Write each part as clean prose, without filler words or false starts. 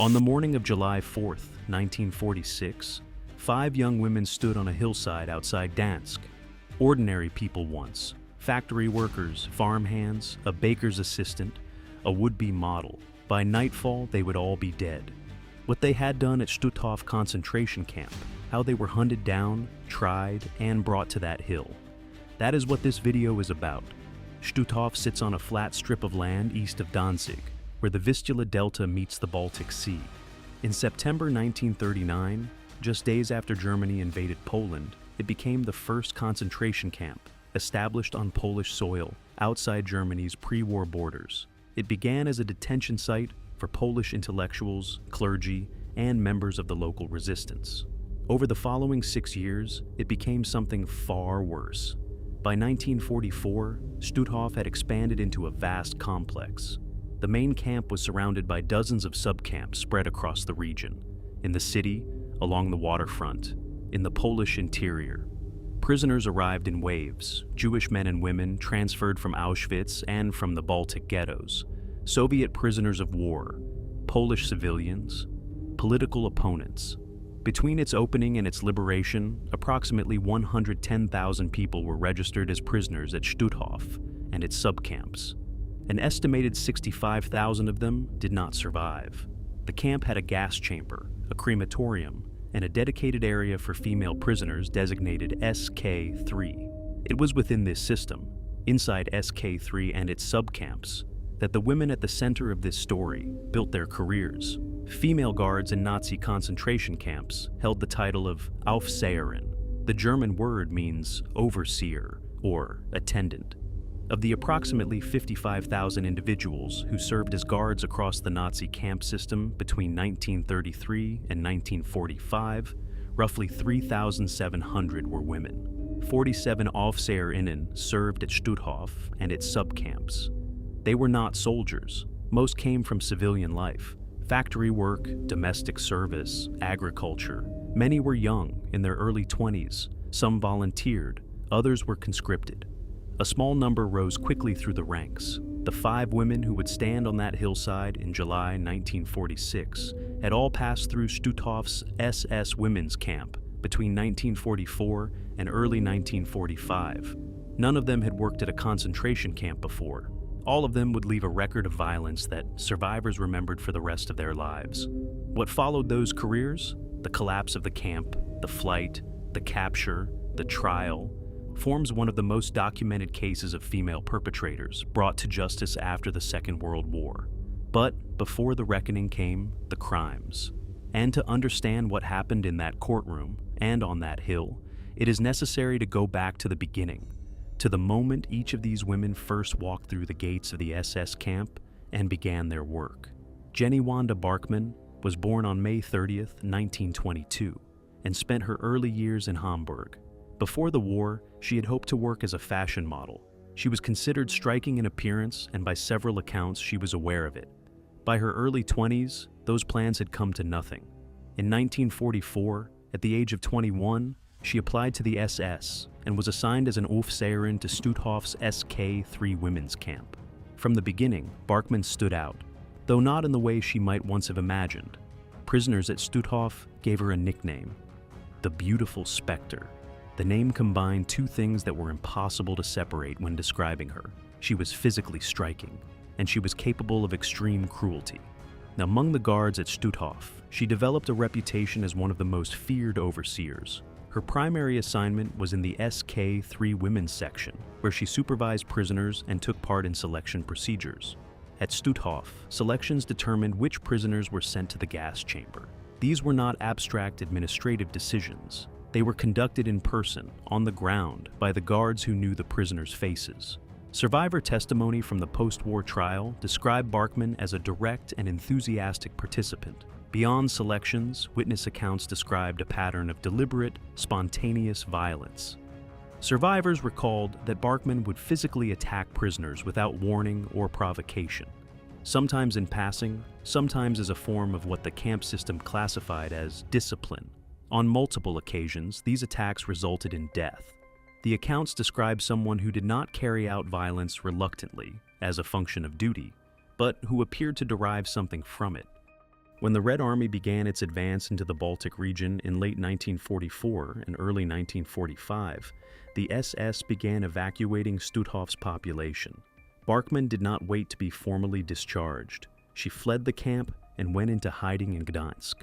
On the morning of July 4th, 1946, 5 young women stood on a hillside outside Gdansk. Ordinary people once, factory workers, farmhands, a baker's assistant, a would-be model. By nightfall, they would all be dead. What they had done at Stutthof concentration camp, how they were hunted down, tried, and brought to that hill. That is what this video is about. Stutthof sits on a flat strip of land east of Danzig, where the Vistula Delta meets the Baltic Sea. In September 1939, just days after Germany invaded Poland, it became the first concentration camp established on Polish soil outside Germany's pre-war borders. It began as a detention site for Polish intellectuals, clergy, and members of the local resistance. Over the following 6 years, it became something far worse. By 1944, Stutthof had expanded into a vast complex. The main camp was surrounded by dozens of subcamps spread across the region, in the city, along the waterfront, in the Polish interior. Prisoners arrived in waves, Jewish men and women transferred from Auschwitz and from the Baltic ghettos, Soviet prisoners of war, Polish civilians, political opponents. Between its opening and its liberation, approximately 110,000 people were registered as prisoners at Stutthof and its subcamps. An estimated 65,000 of them did not survive. The camp had a gas chamber, a crematorium, and a dedicated area for female prisoners designated SK3. It was within this system, inside SK3 and its subcamps, that the women at the center of this story built their careers. Female guards in Nazi concentration camps held the title of Aufseherin. The German word means overseer or attendant. Of the approximately 55,000 individuals who served as guards across the Nazi camp system between 1933 and 1945, roughly 3,700 were women. 47 Aufseherinnen served at Stutthof and its subcamps. They were not soldiers. Most came from civilian life. Factory work, domestic service, agriculture. Many were young, in their early 20s. Some volunteered, others were conscripted. A small number rose quickly through the ranks. The 5 women who would stand on that hillside in July 1946 had all passed through Stutthof's SS women's camp between 1944 and early 1945. None of them had worked at a concentration camp before. All of them would leave a record of violence that survivors remembered for the rest of their lives. What followed those careers? The collapse of the camp, the flight, the capture, the trial, forms one of the most documented cases of female perpetrators brought to justice after the Second World War. But before the reckoning came the crimes. And to understand what happened in that courtroom and on that hill, it is necessary to go back to the beginning, to the moment each of these women first walked through the gates of the SS camp and began their work. Jenny Wanda Barkmann was born on May 30th, 1922, and spent her early years in Hamburg. Before the war, she had hoped to work as a fashion model. She was considered striking in appearance, and by several accounts, she was aware of it. By her early 20s, those plans had come to nothing. In 1944, at the age of 21, she applied to the SS and was assigned as an Aufseherin to Stutthof's SK3 women's camp. From the beginning, Barkmann stood out, though not in the way she might once have imagined. Prisoners at Stutthof gave her a nickname, the Beautiful Spectre. The name combined 2 things that were impossible to separate when describing her. She was physically striking, and she was capable of extreme cruelty. Now, among the guards at Stutthof, she developed a reputation as one of the most feared overseers. Her primary assignment was in the SK3 women's section, where she supervised prisoners and took part in selection procedures. At Stutthof, selections determined which prisoners were sent to the gas chamber. These were not abstract administrative decisions. They were conducted in person, on the ground, by the guards who knew the prisoners' faces. Survivor testimony from the post-war trial described Barkmann as a direct and enthusiastic participant. Beyond selections, witness accounts described a pattern of deliberate, spontaneous violence. Survivors recalled that Barkmann would physically attack prisoners without warning or provocation, sometimes in passing, sometimes as a form of what the camp system classified as discipline. On multiple occasions, these attacks resulted in death. The accounts describe someone who did not carry out violence reluctantly, as a function of duty, but who appeared to derive something from it. When the Red Army began its advance into the Baltic region in late 1944 and early 1945, the SS began evacuating Stutthof's population. Barkmann did not wait to be formally discharged. She fled the camp and went into hiding in Gdańsk.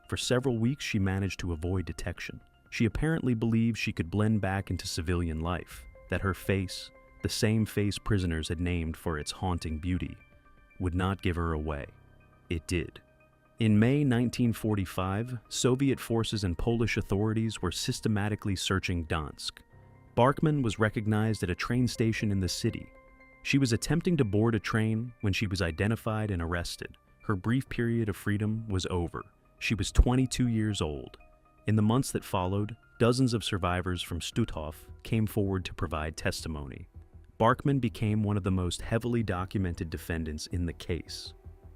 For several weeks, she managed to avoid detection. She apparently believed she could blend back into civilian life, that her face, the same face prisoners had named for its haunting beauty, would not give her away. It did. In May 1945, Soviet forces and Polish authorities were systematically searching Gdansk. Barkmann was recognized at a train station in the city. She was attempting to board a train when she was identified and arrested. Her brief period of freedom was over. She was 22 years old. In the months that followed, dozens of survivors from Stutthof came forward to provide testimony. Barkmann became one of the most heavily documented defendants in the case.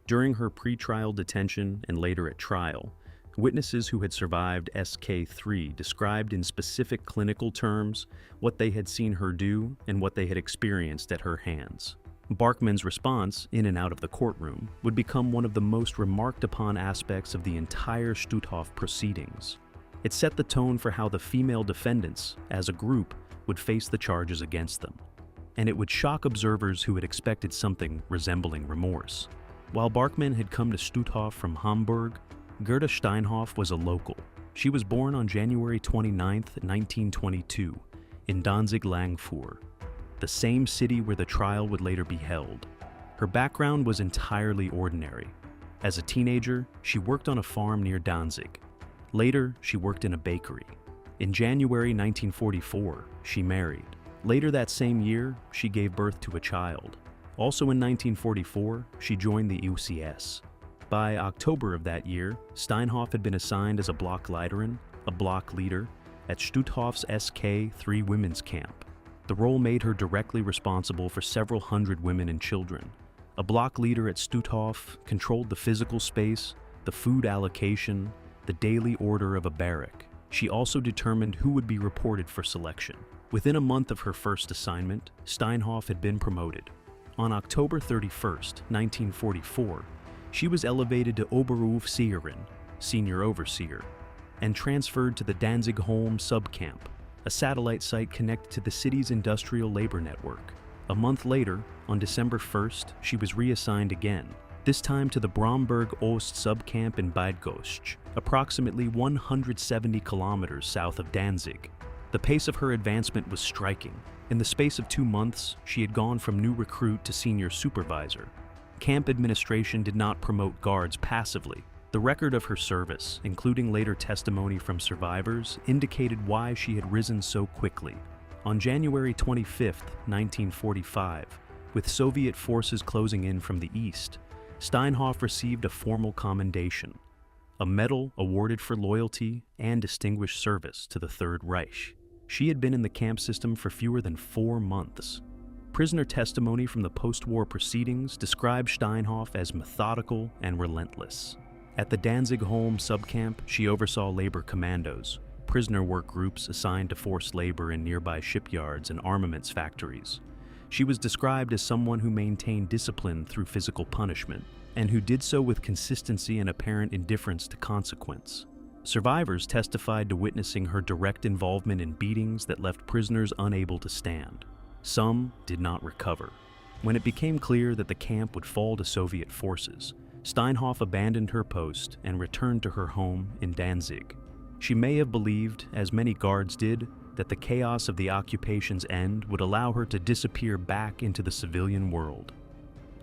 During her pre-trial detention and later at trial, witnesses who had survived SK3 described in specific clinical terms what they had seen her do and what they had experienced at her hands. Barkmann's response, in and out of the courtroom, would become one of the most remarked upon aspects of the entire Stutthof proceedings. It set the tone for how the female defendants, as a group, would face the charges against them. And it would shock observers who had expected something resembling remorse. While Barkmann had come to Stutthof from Hamburg, Gerta Steinhoff was a local. She was born on January 29, 1922, in Danzig, the same city where the trial would later be held. Her background was entirely ordinary. As a teenager, she worked on a farm near Danzig. Later, she worked in a bakery. In January 1944, she married. Later that same year, she gave birth to a child. Also in 1944, she joined the UCS. By October of that year, Steinhoff had been assigned as a Blockleiterin, a block leader, at Stutthof's SK3 women's camp. The role made her directly responsible for several hundred women and children. A block leader at Stutthof controlled the physical space, the food allocation, the daily order of a barrack. She also determined who would be reported for selection. Within a month of her first assignment, Steinhoff had been promoted. On October 31, 1944, she was elevated to Oberaufseherin, senior overseer, and transferred to the Danzig Home subcamp, a satellite site connected to the city's industrial labor network. A month later, on December 1st, she was reassigned again, this time to the Bromberg Ost subcamp in Bydgoszcz, approximately 170 kilometers south of Danzig. The pace of her advancement was striking. In the space of 2 months, she had gone from new recruit to senior supervisor. Camp administration did not promote guards passively. The record of her service, including later testimony from survivors, indicated why she had risen so quickly. On January 25, 1945, with Soviet forces closing in from the east, Steinhoff received a formal commendation, a medal awarded for loyalty and distinguished service to the Third Reich. She had been in the camp system for fewer than 4 months. Prisoner testimony from the post-war proceedings described Steinhoff as methodical and relentless. At the Danzig Home subcamp, she oversaw labor commandos, prisoner work groups assigned to forced labor in nearby shipyards and armaments factories. She was described as someone who maintained discipline through physical punishment, and who did so with consistency and apparent indifference to consequence. Survivors testified to witnessing her direct involvement in beatings that left prisoners unable to stand. Some did not recover. When it became clear that the camp would fall to Soviet forces, Steinhoff abandoned her post and returned to her home in Danzig. She may have believed, as many guards did, that the chaos of the occupation's end would allow her to disappear back into the civilian world.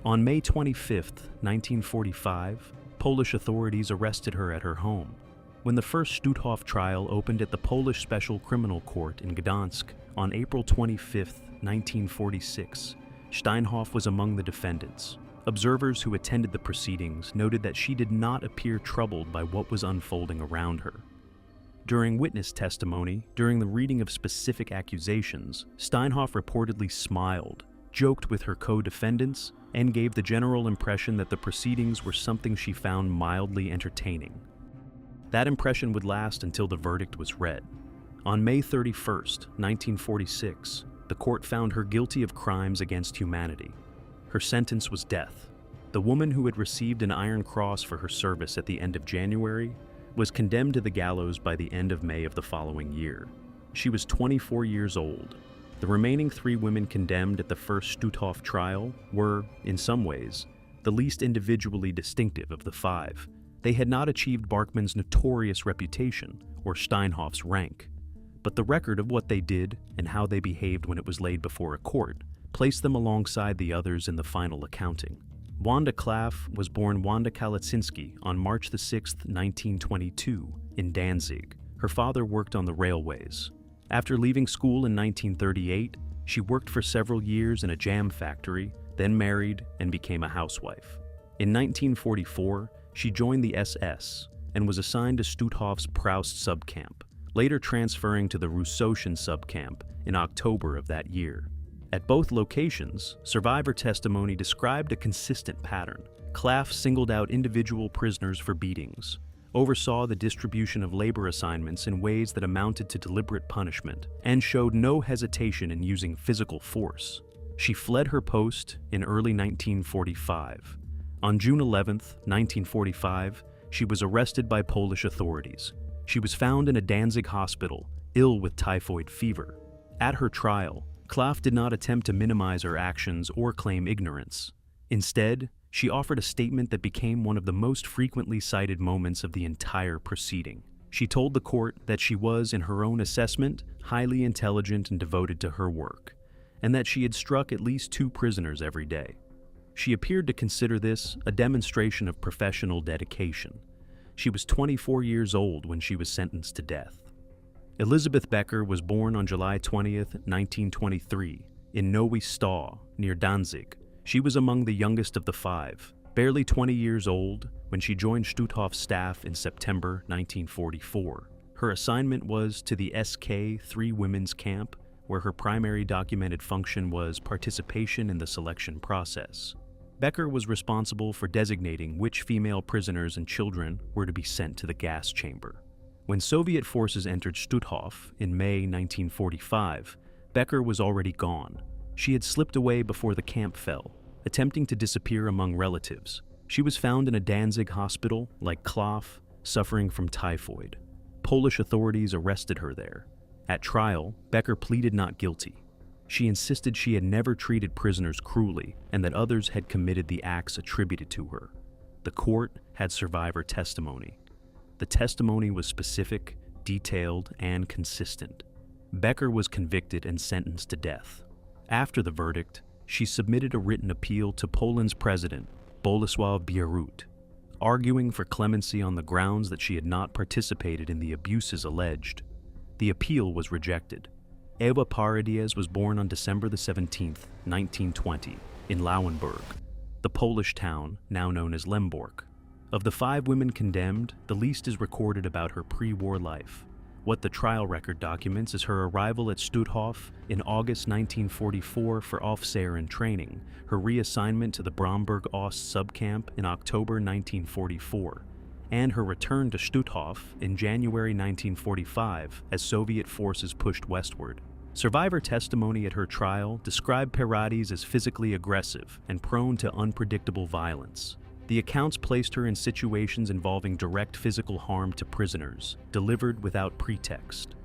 On May 25, 1945, Polish authorities arrested her at her home. When the first Stutthof trial opened at the Polish Special Criminal Court in Gdansk on April 25, 1946, Steinhoff was among the defendants. Observers who attended the proceedings noted that she did not appear troubled by what was unfolding around her. During witness testimony, during the reading of specific accusations, Steinhoff reportedly smiled, joked with her co-defendants, and gave the general impression that the proceedings were something she found mildly entertaining. That impression would last until the verdict was read. On May 31, 1946, the court found her guilty of crimes against humanity. Her sentence was death. The woman who had received an Iron Cross for her service at the end of January was condemned to the gallows by the end of May of the following year. She was 24 years old. The remaining 3 women condemned at the first Stutthof trial were, in some ways, the least individually distinctive of the 5. They had not achieved Barkmann's notorious reputation or Steinhoff's rank, but the record of what they did and how they behaved when it was laid before a court placed them alongside the others in the final accounting. Wanda Klaff was born Wanda Klaff on March 6, 1922, in Danzig. Her father worked on the railways. After leaving school in 1938, she worked for several years in a jam factory, then married and became a housewife. In 1944, she joined the SS and was assigned to Stutthof's Proust subcamp, later transferring to the Russischen subcamp in October of that year. At both locations, survivor testimony described a consistent pattern. Klaff singled out individual prisoners for beatings, oversaw the distribution of labor assignments in ways that amounted to deliberate punishment, and showed no hesitation in using physical force. She fled her post in early 1945. On June 11, 1945, she was arrested by Polish authorities. She was found in a Danzig hospital, ill with typhoid fever. At her trial, Klaff did not attempt to minimize her actions or claim ignorance. Instead, she offered a statement that became one of the most frequently cited moments of the entire proceeding. She told the court that she was, in her own assessment, highly intelligent and devoted to her work, and that she had struck at least 2 prisoners every day. She appeared to consider this a demonstration of professional dedication. She was 24 years old when she was sentenced to death. Elizabeth Becker was born on July 20, 1923, in Neue Stadt, near Danzig. She was among the youngest of the 5, barely 20 years old when she joined Stutthof's staff in September 1944. Her assignment was to the SK-3 women's camp, where her primary documented function was participation in the selection process. Becker was responsible for designating which female prisoners and children were to be sent to the gas chamber. When Soviet forces entered Stutthof in May 1945, Becker was already gone. She had slipped away before the camp fell, attempting to disappear among relatives. She was found in a Danzig hospital, like Klaff, suffering from typhoid. Polish authorities arrested her there. At trial, Becker pleaded not guilty. She insisted she had never treated prisoners cruelly and that others had committed the acts attributed to her. The court had survivor testimony. The testimony was specific, detailed, and consistent. Becker was convicted and sentenced to death. After the verdict, she submitted a written appeal to Poland's president, Bolesław Bierut, arguing for clemency on the grounds that she had not participated in the abuses alleged. The appeal was rejected. Eva Paradies was born on December 17, 1920, in Lauenburg, the Polish town now known as Lemborg. Of the 5 women condemned, the least is recorded about her pre-war life. What the trial record documents is her arrival at Stutthof in August 1944 for Aufseher in training, her reassignment to the Bromberg Ost subcamp in October 1944, and her return to Stutthof in January 1945 as Soviet forces pushed westward. Survivor testimony at her trial described Paradies as physically aggressive and prone to unpredictable violence. The accounts placed her in situations involving direct physical harm to prisoners, delivered without pretext.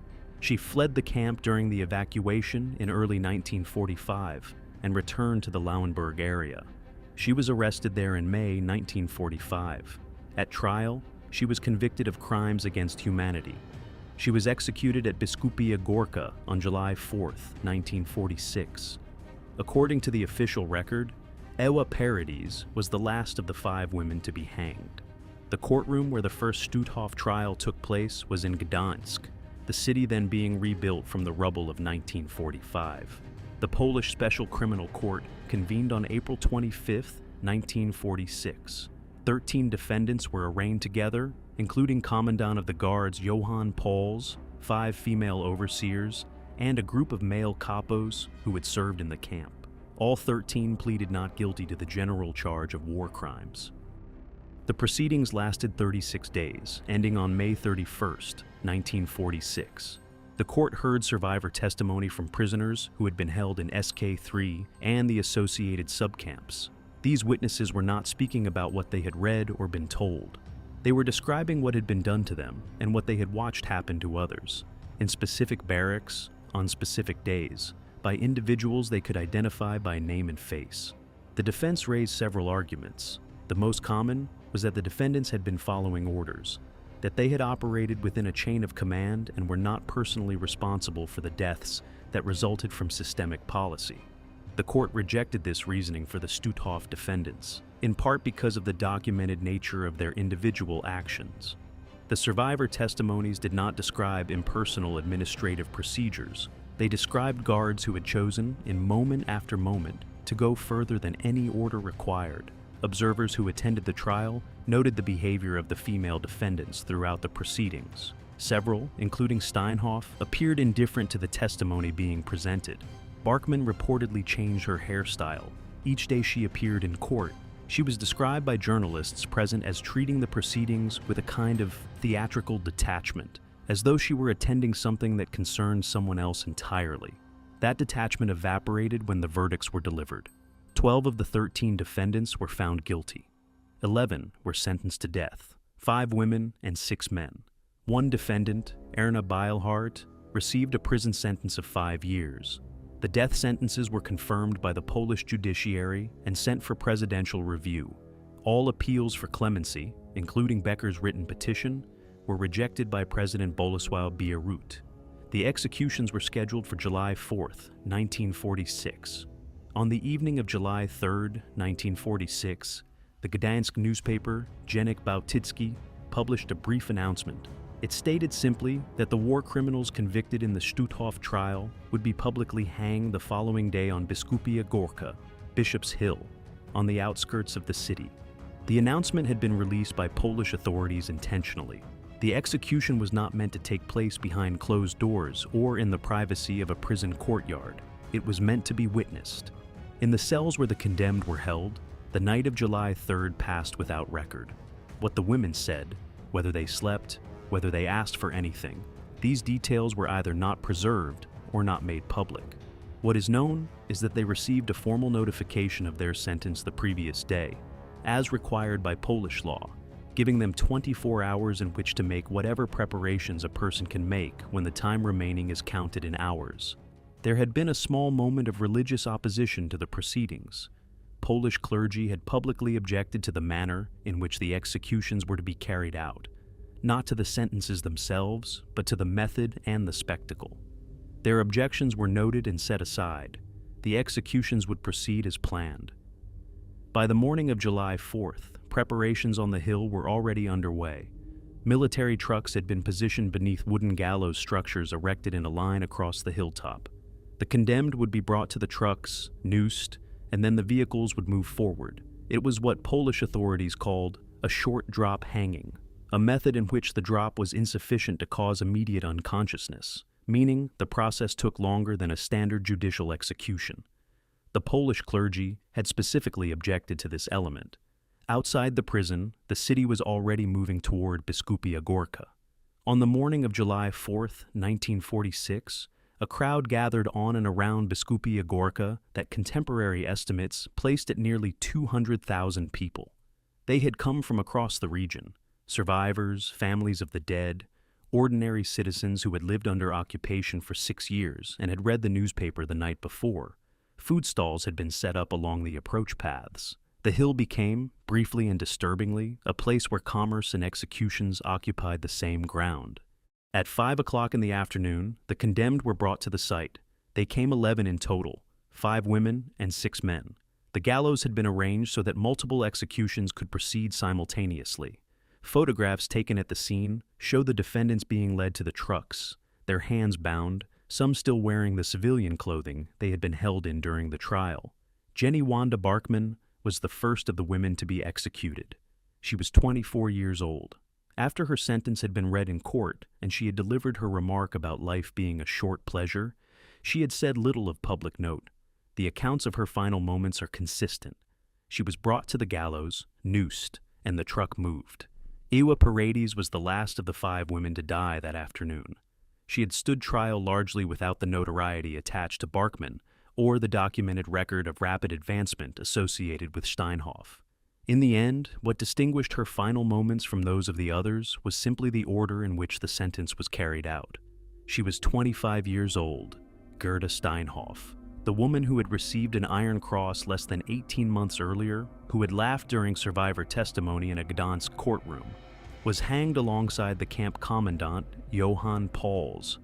She fled the camp during the evacuation in early 1945 and returned to the Lauenburg area. She was arrested there in May 1945. At trial, she was convicted of crimes against humanity. She was executed at Biskupia Gorka on July 4, 1946. According to the official record, Eva Paradies was the last of the 5 women to be hanged. The courtroom where the first Stutthof trial took place was in Gdansk, the city then being rebuilt from the rubble of 1945. The Polish Special Criminal Court convened on April 25, 1946. 13 defendants were arraigned together, including Commandant of the Guards Johann Pauls, 5 female overseers, and a group of male capos who had served in the camp. All 13 pleaded not guilty to the general charge of war crimes. The proceedings lasted 36 days, ending on May 31, 1946. The court heard survivor testimony from prisoners who had been held in SK-3 and the associated subcamps. These witnesses were not speaking about what they had read or been told. They were describing what had been done to them and what they had watched happen to others, in specific barracks, on specific days, by individuals they could identify by name and face. The defense raised several arguments. The most common was that the defendants had been following orders, that they had operated within a chain of command and were not personally responsible for the deaths that resulted from systemic policy. The court rejected this reasoning for the Stutthof defendants, in part because of the documented nature of their individual actions. The survivor testimonies did not describe impersonal administrative procedures. They described guards who had chosen, in moment after moment, to go further than any order required. Observers who attended the trial noted the behavior of the female defendants throughout the proceedings. Several, including Steinhoff, appeared indifferent to the testimony being presented. Barkmann reportedly changed her hairstyle. Each day she appeared in court, she was described by journalists present as treating the proceedings with a kind of theatrical detachment, as though she were attending something that concerned someone else entirely. That detachment evaporated when the verdicts were delivered. 12 of the 13 defendants were found guilty. 11 were sentenced to death, 5 women and 6 men. One defendant, Erna Beilhardt, received a prison sentence of 5 years. The death sentences were confirmed by the Polish judiciary and sent for presidential review. All appeals for clemency, including Becker's written petition, were rejected by President Bolesław Bierut. The executions were scheduled for July 4, 1946. On the evening of July 3, 1946, the Gdańsk newspaper, Dziennik Bałtycki, published a brief announcement. It stated simply that the war criminals convicted in the Stutthof trial would be publicly hanged the following day on Biskupia Górka, Bishop's Hill, on the outskirts of the city. The announcement had been released by Polish authorities intentionally. The execution was not meant to take place behind closed doors or in the privacy of a prison courtyard. It was meant to be witnessed. In the cells where the condemned were held, the night of July 3rd passed without record. What the women said, whether they slept, whether they asked for anything, these details were either not preserved or not made public. What is known is that they received a formal notification of their sentence the previous day, as required by Polish law, giving them 24 hours in which to make whatever preparations a person can make when the time remaining is counted in hours. There had been a small moment of religious opposition to the proceedings. Polish clergy had publicly objected to the manner in which the executions were to be carried out, not to the sentences themselves, but to the method and the spectacle. Their objections were noted and set aside. The executions would proceed as planned. By the morning of July 4th, preparations on the hill were already underway. Military trucks had been positioned beneath wooden gallows structures erected in a line across the hilltop. The condemned would be brought to the trucks, noosed, and then the vehicles would move forward. It was what Polish authorities called a short drop hanging, a method in which the drop was insufficient to cause immediate unconsciousness, meaning the process took longer than a standard judicial execution. The Polish clergy had specifically objected to this element. Outside the prison, the city was already moving toward Biskupia Górka. On the morning of July 4th, 1946, a crowd gathered on and around Biskupia Górka that contemporary estimates placed at nearly 200,000 people. They had come from across the region, survivors, families of the dead, ordinary citizens who had lived under occupation for 6 years and had read the newspaper the night before. Food stalls had been set up along the approach paths. The hill became, briefly and disturbingly, a place where commerce and executions occupied the same ground. At 5 o'clock in the afternoon, the condemned were brought to the site. They came 11 in total, 5 women and 6 men. The gallows had been arranged so that multiple executions could proceed simultaneously. Photographs taken at the scene show the defendants being led to the trucks, their hands bound, some still wearing the civilian clothing they had been held in during the trial. Jenny Wanda Barkmann was the first of the women to be executed. She was 24 years old. After her sentence had been read in court and she had delivered her remark about life being a short pleasure, she had said little of public note. The accounts of her final moments are consistent. She was brought to the gallows, noosed, and the truck moved. Eva Paradies was the last of the 5 women to die that afternoon. She had stood trial largely without the notoriety attached to Barkmann, or the documented record of rapid advancement associated with Steinhoff. In the end, what distinguished her final moments from those of the others was simply the order in which the sentence was carried out. She was 25 years old, Gerta Steinhoff, the woman who had received an Iron Cross less than 18 months earlier, who had laughed during survivor testimony in a Gdansk courtroom, was hanged alongside the camp commandant, Johann Pauls.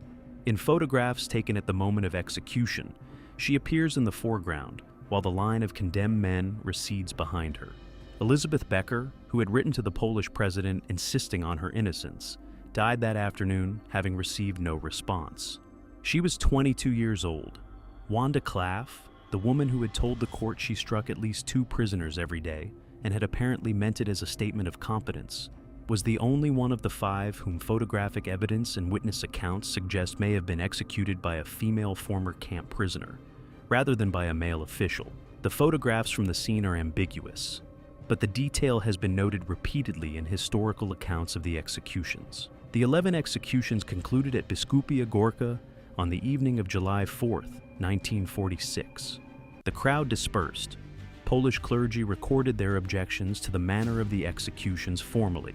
In photographs taken at the moment of execution, she appears in the foreground, while the line of condemned men recedes behind her. Elizabeth Becker, who had written to the Polish president insisting on her innocence, died that afternoon, having received no response. She was 22 years old. Wanda Klaff, the woman who had told the court she struck at least 2 prisoners every day and had apparently meant it as a statement of competence, was the only one of the 5 whom photographic evidence and witness accounts suggest may have been executed by a female former camp prisoner, rather than by a male official. The photographs from the scene are ambiguous, but the detail has been noted repeatedly in historical accounts of the executions. The 11 executions concluded at Biskupia Gorka on the evening of July 4th, 1946. The crowd dispersed. Polish clergy recorded their objections to the manner of the executions formally,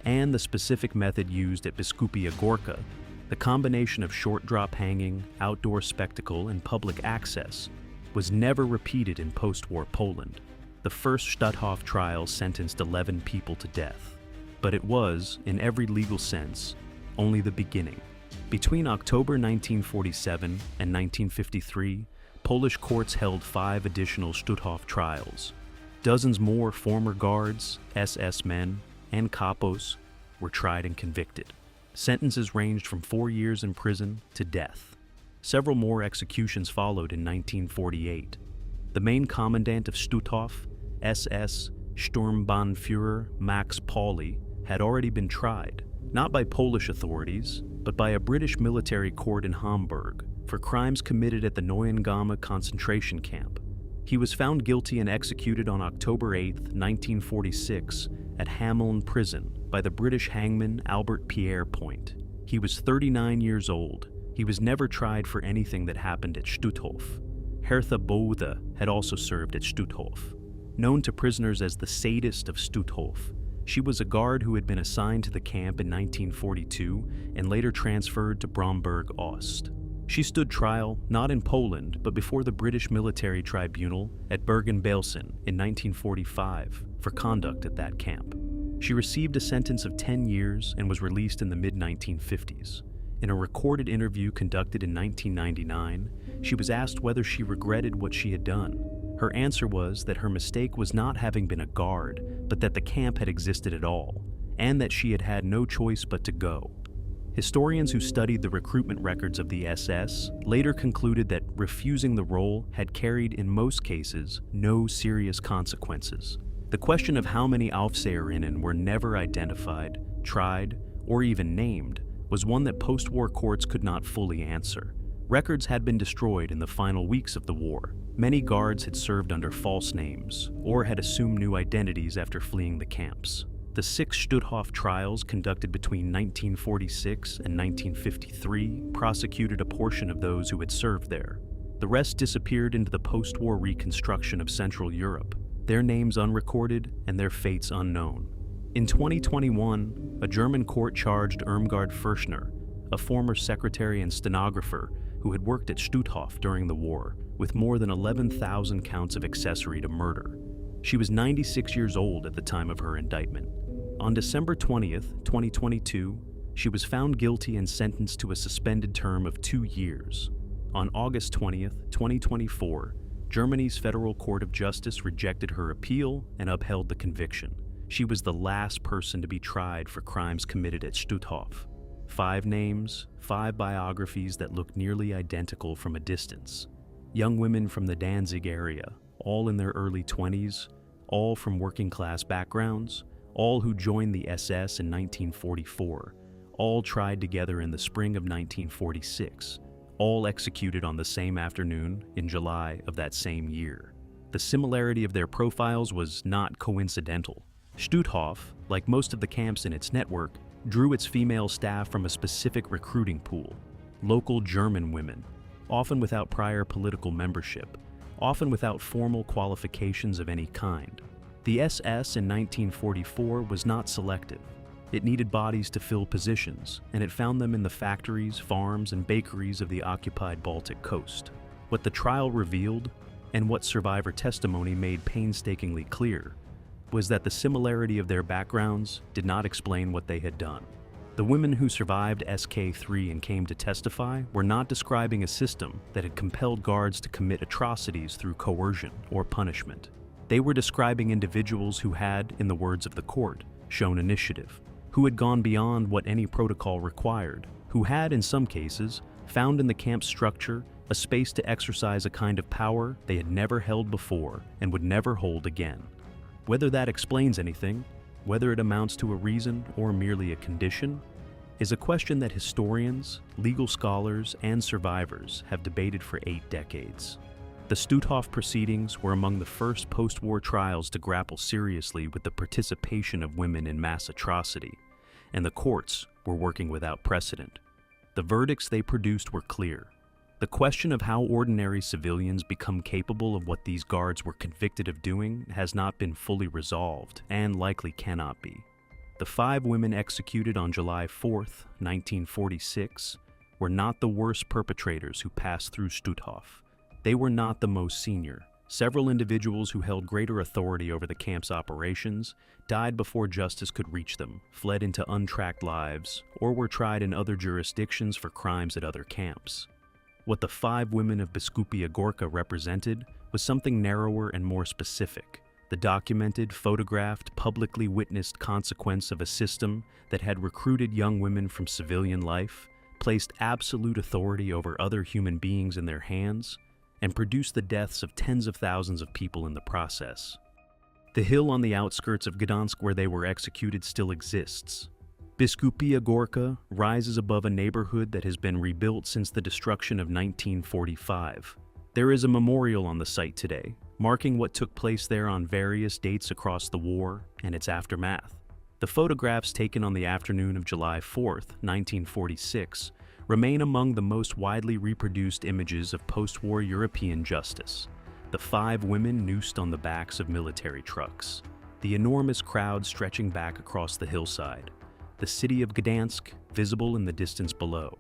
and the specific method used at Biskupia Gorka, the combination of short drop hanging, outdoor spectacle, and public access, was never repeated in post-war Poland. The first Stutthof trial sentenced 11 people to death, but it was, in every legal sense, only the beginning. Between October 1947 and 1953, Polish courts held 5 additional Stutthof trials. Dozens more former guards, SS men, and kapos were tried and convicted. Sentences ranged from 4 years in prison to death. Several more executions followed in 1948. The main commandant of Stutthof, SS Sturmbannführer Max Pauli, had already been tried, not by Polish authorities, but by a British military court in Hamburg, for crimes committed at the Neuengamme concentration camp. He was found guilty and executed on October 8, 1946, at Hameln Prison by the British hangman Albert Pierre Point. He was 39 years old. He was never tried for anything that happened at Stutthof. Hertha Bode had also served at Stutthof. Known to prisoners as the sadist of Stutthof, she was a guard who had been assigned to the camp in 1942 and later transferred to Bromberg-Ost. She stood trial not in Poland but before the British military tribunal at Bergen-Belsen in 1945 for conduct at that camp. She received a sentence of 10 years and was released in the mid-1950s. In a recorded interview conducted in 1999, she was asked whether she regretted what she had done. Her answer was that her mistake was not having been a guard, but that the camp had existed at all, and that she had had no choice but to go. Historians who studied the recruitment records of the SS later concluded that refusing the role had carried, in most cases, no serious consequences. The question of how many Aufseherinnen were never identified, tried, or even named was one that post-war courts could not fully answer. Records had been destroyed in the final weeks of the war. Many guards had served under false names or had assumed new identities after fleeing the camps. The 6 Stutthof trials conducted between 1946 and 1953 prosecuted a portion of those who had served there. The rest disappeared into the post-war reconstruction of Central Europe, their names unrecorded and their fates unknown. In 2021, a German court charged Irmgard Fürchner, a former secretary and stenographer who had worked at Stutthof during the war, with more than 11,000 counts of accessory to murder. She was 96 years old at the time of her indictment. On December 20th, 2022, she was found guilty and sentenced to a suspended term of 2 years. On August 20th, 2024, Germany's Federal Court of Justice rejected her appeal and upheld the conviction. She was the last person to be tried for crimes committed at Stutthof. 5 names, 5 biographies that look nearly identical from a distance. Young women from the Danzig area, all in their early 20s, all from working-class backgrounds, all who joined the SS in 1944, all tried together in the spring of 1946, all executed on the same afternoon in July of that same year. The similarity of their profiles was not coincidental. Stutthof, like most of the camps in its network, drew its female staff from a specific recruiting pool: local German women, often without prior political membership, often without formal qualifications of any kind. The SS in 1944 was not selective. It needed bodies to fill positions, and it found them in the factories, farms, and bakeries of the occupied Baltic coast. What the trial revealed, and what survivor testimony made painstakingly clear, was that the similarity of their backgrounds did not explain what they had done. The women who survived SK3 and came to testify were not describing a system that had compelled guards to commit atrocities through coercion or punishment. They were describing individuals who had, in the words of the court, shown initiative, who had gone beyond what any protocol required, who had, in some cases, found in the camp's structure a space to exercise a kind of power they had never held before and would never hold again. Whether that explains anything, whether it amounts to a reason or merely a condition, is a question that historians, legal scholars, and survivors have debated for 8 decades. The Stutthof proceedings were among the first post-war trials to grapple seriously with the participation of women in mass atrocity, and the courts were working without precedent. The verdicts they produced were clear. The question of how ordinary civilians become capable of what these guards were convicted of doing has not been fully resolved, and likely cannot be. The 5 women executed on July 4th, 1946, were not the worst perpetrators who passed through Stutthof. They were not the most senior. Several individuals who held greater authority over the camp's operations died before justice could reach them, fled into untracked lives, or were tried in other jurisdictions for crimes at other camps. What the 5 women of Biskupia Gorka represented was something narrower and more specific, the documented, photographed, publicly witnessed consequence of a system that had recruited young women from civilian life, placed absolute authority over other human beings in their hands, and produced the deaths of tens of thousands of people in the process. The hill on the outskirts of Gdansk where they were executed still exists. Biskupia Gorka rises above a neighborhood that has been rebuilt since the destruction of 1945. There is a memorial on the site today, marking what took place there on various dates across the war and its aftermath. The photographs taken on the afternoon of July 4th, 1946, remain among the most widely reproduced images of post-war European justice. The 5 women noosed on the backs of military trucks. The enormous crowd stretching back across the hillside. The city of Gdansk visible in the distance below.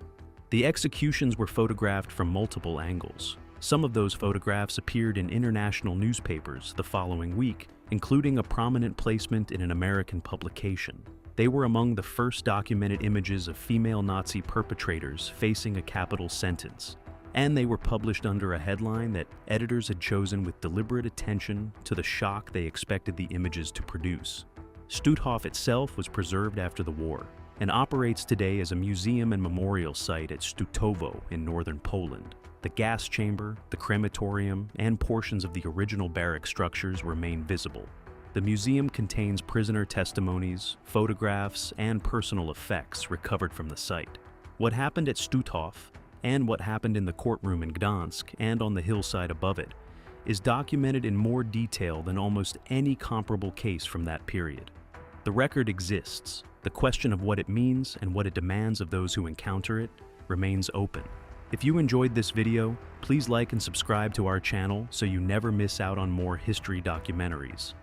The executions were photographed from multiple angles. Some of those photographs appeared in international newspapers the following week, including a prominent placement in an American publication. They were among the first documented images of female Nazi perpetrators facing a capital sentence, and they were published under a headline that editors had chosen with deliberate attention to the shock they expected the images to produce. Stutthof itself was preserved after the war and operates today as a museum and memorial site at Stutthovo in northern Poland. The gas chamber, the crematorium, and portions of the original barrack structures remain visible. The museum contains prisoner testimonies, photographs, and personal effects recovered from the site. What happened at Stutthof, and what happened in the courtroom in Gdansk and on the hillside above it, is documented in more detail than almost any comparable case from that period. The record exists. The question of what it means and what it demands of those who encounter it remains open. If you enjoyed this video, please like and subscribe to our channel so you never miss out on more history documentaries.